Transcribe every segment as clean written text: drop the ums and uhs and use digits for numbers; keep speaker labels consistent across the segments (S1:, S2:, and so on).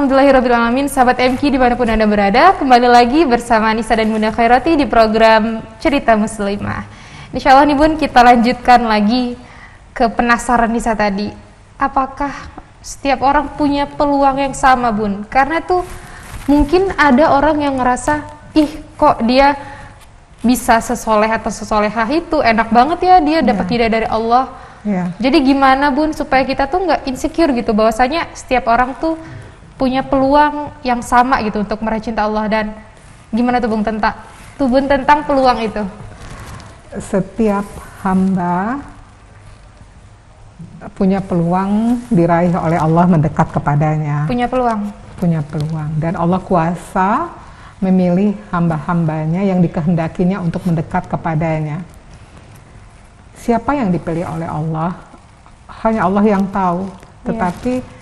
S1: Alhamdulillahirrabbilalamin, sahabat MQ dimanapun Anda berada, kembali lagi bersama Nisa dan Bunda Khairati di program Cerita Muslimah. Insya Allah nih Bun, kita lanjutkan lagi ke penasaran Nisa tadi. Apakah setiap orang punya peluang yang sama Bun? Karena tuh mungkin ada orang yang ngerasa, ih kok dia bisa sesoleh atau sesolehah itu, enak banget ya dia dapat hidayah dari Allah. Jadi gimana Bun supaya kita tuh nggak insecure gitu, bahwasanya setiap orang tuh punya peluang yang sama gitu untuk meraih cinta Allah. Dan gimana tuh Bun tentang peluang itu?
S2: Setiap hamba punya peluang diraih oleh Allah mendekat kepadanya.
S1: Punya peluang.
S2: Dan Allah kuasa memilih hamba-hambanya yang dikehendakinya untuk mendekat kepadanya. Siapa yang dipilih oleh Allah? Hanya Allah yang tahu. Tetapi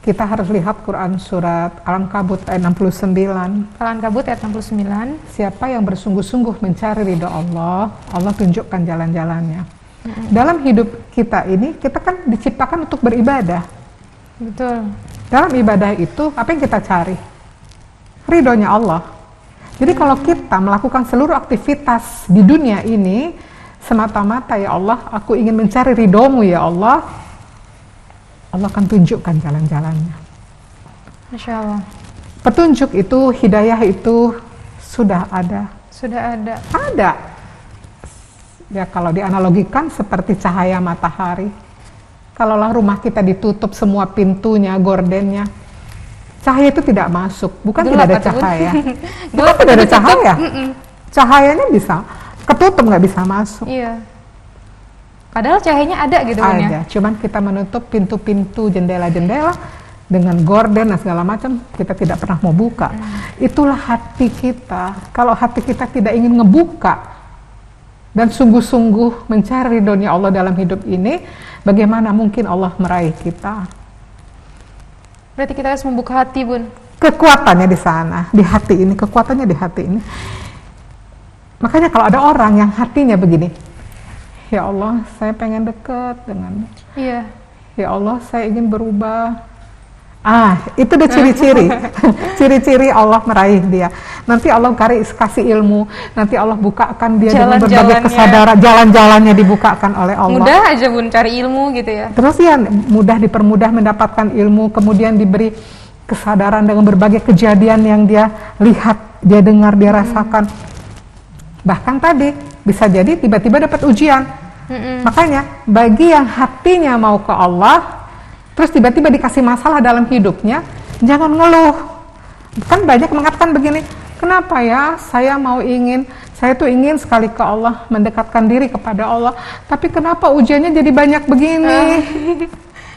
S2: kita harus lihat Quran surat Al-Ankabut ayat 69.
S1: Al-Ankabut ayat 69.
S2: Siapa yang bersungguh-sungguh mencari ridha Allah, Allah tunjukkan jalan-jalannya. Dalam hidup kita ini, kita kan diciptakan untuk beribadah.
S1: Betul.
S2: Dalam ibadah itu, apa yang kita cari? Ridhonya Allah. Jadi kalau kita melakukan seluruh aktivitas di dunia ini, semata-mata ya Allah, aku ingin mencari ridhomu ya Allah, Allah akan tunjukkan jalan-jalannya.
S1: Masya Allah.
S2: Petunjuk itu, hidayah itu sudah ada. Ada. Ya kalau dianalogikan seperti cahaya matahari. Kalaulah rumah kita ditutup semua pintunya, gordennya, cahaya itu tidak masuk. Bukan gelap, tidak ada cahaya. Bukan tidak ada cahaya. Cahayanya bisa ketutup, nggak bisa masuk.
S1: Iya. Padahal cahayanya ada gitu Bun ya?
S2: Ada, cuman kita menutup pintu-pintu, jendela-jendela dengan gorden dan segala macam, kita tidak pernah mau buka. Itulah hati kita. Kalau hati kita tidak ingin ngebuka dan sungguh-sungguh mencari ridhonya Allah dalam hidup ini, bagaimana mungkin Allah meraih kita?
S1: Berarti kita harus membuka hati Bun.
S2: Kekuatannya di sana, di hati ini, kekuatannya di hati ini. Makanya kalau ada orang yang hatinya begini, ya Allah, saya pengen dekat denganmu.
S1: Iya.
S2: Ya Allah, saya ingin berubah. Itu udah ciri-ciri. Ciri-ciri Allah meraih dia. Nanti Allah kasih ilmu. Nanti Allah bukakan dia dengan berbagai kesadaran. Jalan-jalannya dibukakan oleh Allah.
S1: Mudah aja Bun cari ilmu gitu ya.
S2: Terus ya mudah dipermudah mendapatkan ilmu. Kemudian diberi kesadaran dengan berbagai kejadian yang dia lihat, dia dengar, dia rasakan. Bahkan tadi bisa jadi tiba-tiba dapat ujian. Makanya bagi yang hatinya mau ke Allah, terus tiba-tiba dikasih masalah dalam hidupnya, jangan ngeluh. Kan banyak mengatakan begini, kenapa ya saya tuh ingin sekali ke Allah, mendekatkan diri kepada Allah, tapi kenapa ujiannya jadi banyak begini?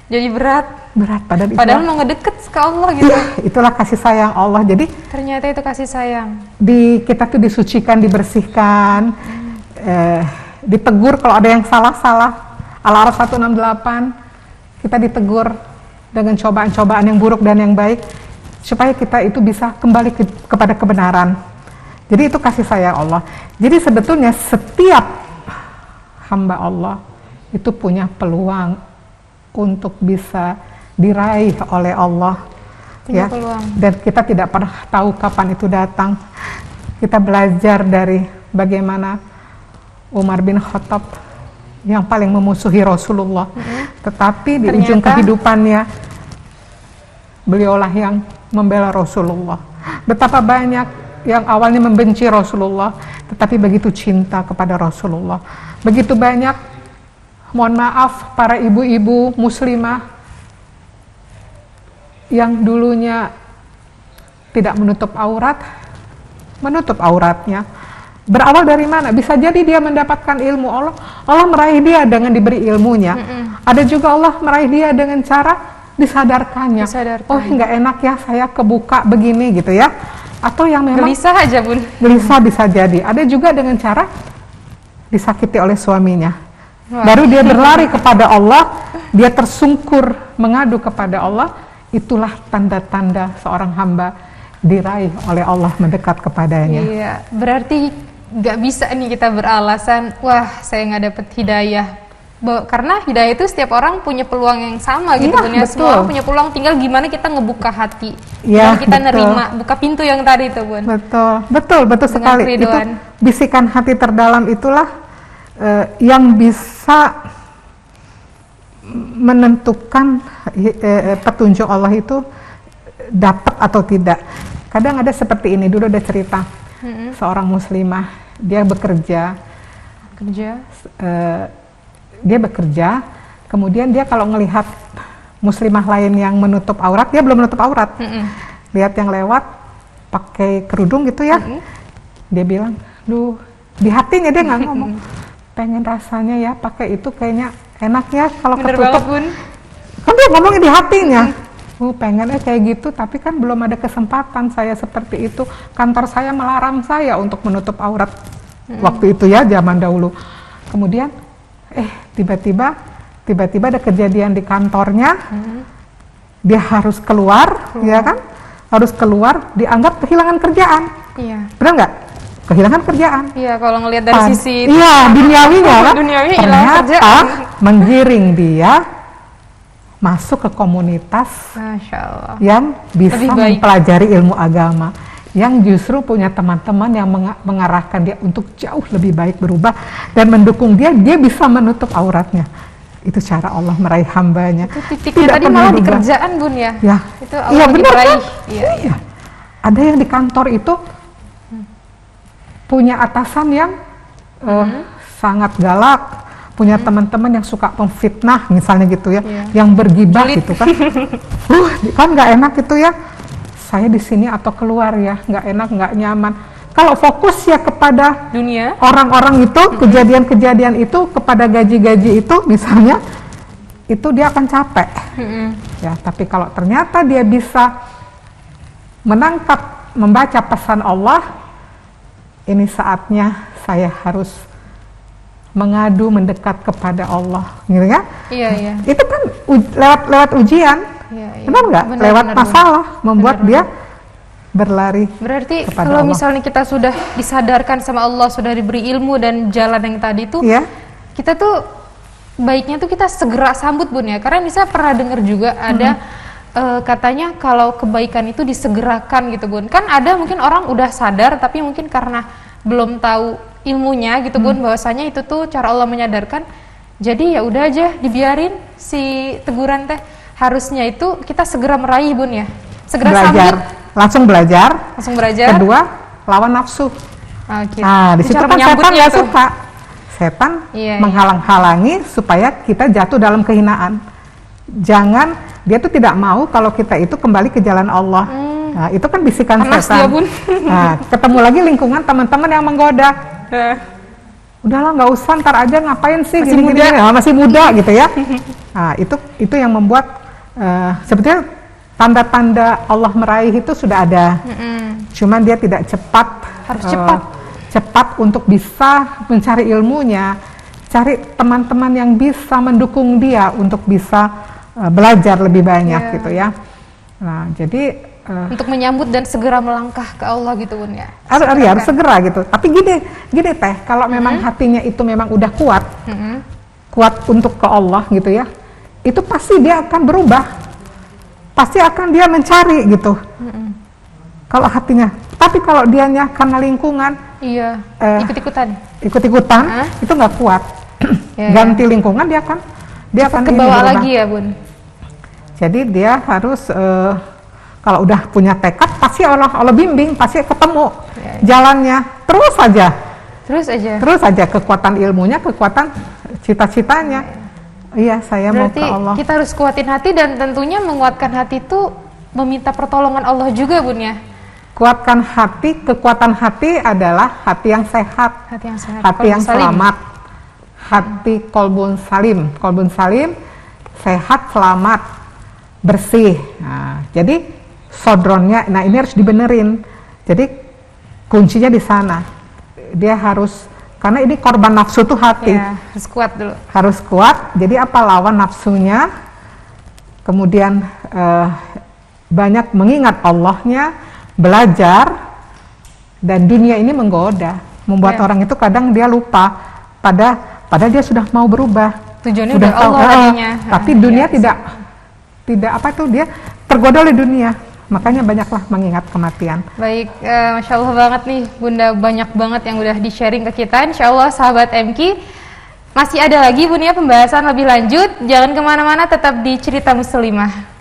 S1: Jadi berat
S2: padahal
S1: mau ngedeket ke Allah gitu.
S2: Itulah kasih sayang Allah. Jadi
S1: ternyata itu kasih sayang.
S2: Kita tuh disucikan, dibersihkan, ditegur kalau ada yang salah-salah. Al-A'raf 168, kita ditegur dengan cobaan-cobaan yang buruk dan yang baik, supaya kita itu bisa kembali kepada kebenaran. Jadi itu kasih sayang Allah. Jadi sebetulnya setiap hamba Allah itu punya peluang untuk bisa diraih oleh Allah.
S1: Punya peluang.
S2: Dan kita tidak pernah tahu kapan itu datang. Kita belajar dari bagaimana Umar bin Khattab yang paling memusuhi Rasulullah, tetapi di ujung kehidupannya beliaulah yang membela Rasulullah. Betapa banyak yang awalnya membenci Rasulullah, tetapi begitu cinta kepada Rasulullah. Begitu banyak, mohon maaf, para ibu-ibu muslimah yang dulunya tidak menutup auratnya. Berawal dari mana? Bisa jadi dia mendapatkan ilmu Allah meraih dia dengan diberi ilmunya. Ada juga Allah meraih dia dengan cara disadarkannya. Oh, nggak enak ya saya kebuka begini gitu ya. Atau yang memang
S1: gelisah aja Bun.
S2: Gelisah bisa jadi. Ada juga dengan cara disakiti oleh suaminya. Baru dia berlari kepada Allah, dia tersungkur mengadu kepada Allah. Itulah tanda-tanda seorang hamba diraih oleh Allah mendekat kepadanya.
S1: Iya, berarti nggak bisa nih kita beralasan, wah saya nggak dapet hidayah Karena hidayah itu setiap orang punya peluang yang sama gitu
S2: Iya,
S1: Bun ya.
S2: betul.
S1: Semua orang punya peluang, tinggal gimana kita ngebuka hati.
S2: Iya,
S1: Gimana kita
S2: betul.
S1: nerima, buka pintu yang tadi itu Bun.
S2: Betul
S1: Dengan
S2: sekali. Itu
S1: keriduan.
S2: bisikan hati terdalam itulah yang bisa menentukan petunjuk Allah itu dapat atau tidak. Kadang ada seperti ini, dulu ada cerita seorang muslimah, dia bekerja, dia bekerja, kemudian dia kalau ngelihat muslimah lain yang menutup aurat, dia belum menutup aurat, lihat yang lewat pakai kerudung gitu ya, dia bilang, duh, di hatinya dia nggak ngomong, pengen rasanya ya pakai itu kayaknya enak ya kalau
S1: Bener
S2: ketutup.
S1: banget, Bun.
S2: Kan dia ngomongnya di hatinya, pengennya kayak gitu, tapi kan belum ada kesempatan saya seperti itu. Kantor saya melarang saya untuk menutup aurat waktu itu ya, zaman dahulu. Kemudian, tiba-tiba ada kejadian di kantornya, dia harus keluar, ya kan? Harus keluar, dianggap kehilangan kerjaan.
S1: Iya.
S2: Benar nggak? Kehilangan kerjaan.
S1: Iya, kalau ngelihat dari sisi
S2: iya, duniawinya kan.
S1: Duniawi hilang
S2: Ternyata
S1: kerjaan.
S2: menggiring dia masuk ke komunitas
S1: Masya Allah.
S2: yang bisa
S1: Lebih baik.
S2: mempelajari ilmu agama, yang justru punya teman-teman yang mengarahkan dia untuk jauh lebih baik berubah dan mendukung dia bisa menutup auratnya. Itu cara Allah meraih hambanya.
S1: Itu titiknya tadi malah di kerjaan Bun ya.
S2: Ya,
S1: Itu Allah
S2: iya
S1: lagi
S2: benar kan?
S1: meraih. Iya.
S2: Ada yang di kantor itu punya atasan yang sangat galak, punya teman-teman yang suka memfitnah misalnya gitu ya, yang bergibah gitu kan. Kan nggak enak gitu ya. Saya di sini atau keluar ya, nggak enak, nggak nyaman. Kalau fokus ya kepada
S1: Dunia.
S2: orang-orang itu, kejadian-kejadian itu, kepada gaji-gaji itu misalnya, itu dia akan capek. Ya, tapi kalau ternyata dia bisa menangkap, membaca pesan Allah, ini saatnya saya harus mengadu, mendekat kepada Allah, gitu ya?
S1: Iya.
S2: Itu kan lewat ujian,
S1: Iya.
S2: benar nggak? Lewat masalah, membuat dia berlari.
S1: Berarti
S2: kepada
S1: kalau
S2: Allah.
S1: misalnya kita sudah disadarkan sama Allah, sudah diberi ilmu dan jalan yang tadi tuh,
S2: Iya.
S1: kita tuh baiknya tuh kita segera sambut Bun ya. Karena bisa pernah dengar juga ada katanya kalau kebaikan itu disegerakan gitu Bun. Kan ada mungkin orang udah sadar tapi mungkin karena belum tahu ilmunya gitu Bun, bahwasanya itu tuh cara Allah menyadarkan. Jadi ya udah aja dibiarin si teguran teh. Harusnya itu kita segera meraih Bun ya. Segera
S2: Belajar, langsung belajar.
S1: langsung belajar.
S2: Kedua, lawan nafsu.
S1: Gitu.
S2: Nah, di situ
S1: Cara
S2: kan setan
S1: menyambutnya
S2: nggak
S1: tuh.
S2: suka. Setan
S1: Iya.
S2: menghalang-halangi supaya kita jatuh dalam kehinaan. Jangan, dia tuh tidak mau kalau kita itu kembali ke jalan Allah. Nah, itu kan bisikan
S1: Panas
S2: setan.
S1: dia, Bun.
S2: Nah, ketemu lagi lingkungan teman-teman yang menggoda. Udahlah, nggak usah, ntar aja ngapain sih,
S1: Masih
S2: gini-gini.
S1: muda.
S2: Nah, masih muda gitu ya. Nah, itu yang membuat sebetulnya tanda-tanda Allah meraih itu sudah ada. Cuman dia tidak cepat.
S1: Harus
S2: cepat untuk bisa mencari ilmunya, cari teman-teman yang bisa mendukung dia untuk bisa belajar lebih banyak gitu ya. Nah, jadi
S1: Untuk menyambut dan segera melangkah ke Allah gitu Bun ya.
S2: harus segera gitu. Tapi gini teh, kalau memang hatinya itu memang udah kuat untuk ke Allah gitu ya, itu pasti dia akan berubah, pasti akan dia mencari gitu. Kalau hatinya, tapi kalau dianya karena lingkungan,
S1: Iya.
S2: ikut-ikutan, itu nggak kuat. Ganti lingkungan dia akan
S1: ke bawah lagi ya Bun.
S2: Jadi dia harus kalau udah punya tekad, pasti Allah bimbing, pasti ketemu jalannya. Terus aja kekuatan ilmunya, kekuatan cita-citanya. Iya, saya
S1: Berarti
S2: mau ke Allah.
S1: kita harus kuatin hati, dan tentunya menguatkan hati itu meminta pertolongan Allah juga Bun ya.
S2: Kuatkan hati, kekuatan hati adalah hati yang sehat,
S1: Hati yang sehat,
S2: hati yang
S1: qalbun salim.
S2: selamat, hati kolbun salim, sehat, selamat, bersih. Nah, jadi sodronnya, nah ini harus dibenerin. Jadi kuncinya di sana. Dia harus, karena ini korban nafsu tuh hati.
S1: Ya, harus kuat dulu.
S2: Harus kuat. Jadi apa, lawan nafsunya, kemudian banyak mengingat Allahnya, belajar, dan dunia ini menggoda, membuat orang itu kadang dia lupa, padahal dia sudah mau berubah.
S1: Tujuannya
S2: sudah
S1: udah
S2: tahu,
S1: Allah tadinya.
S2: tapi
S1: Ah,
S2: dunia
S1: iya.
S2: tidak apa tuh, dia tergoda oleh dunia, makanya banyaklah mengingat kematian.
S1: Baik, Masya Allah banget nih Bunda, banyak banget yang udah di-sharing ke kita. Insya Allah sahabat MQ, masih ada lagi Bun ya pembahasan lebih lanjut. Jangan kemana-mana, tetap di Cerita Muslimah.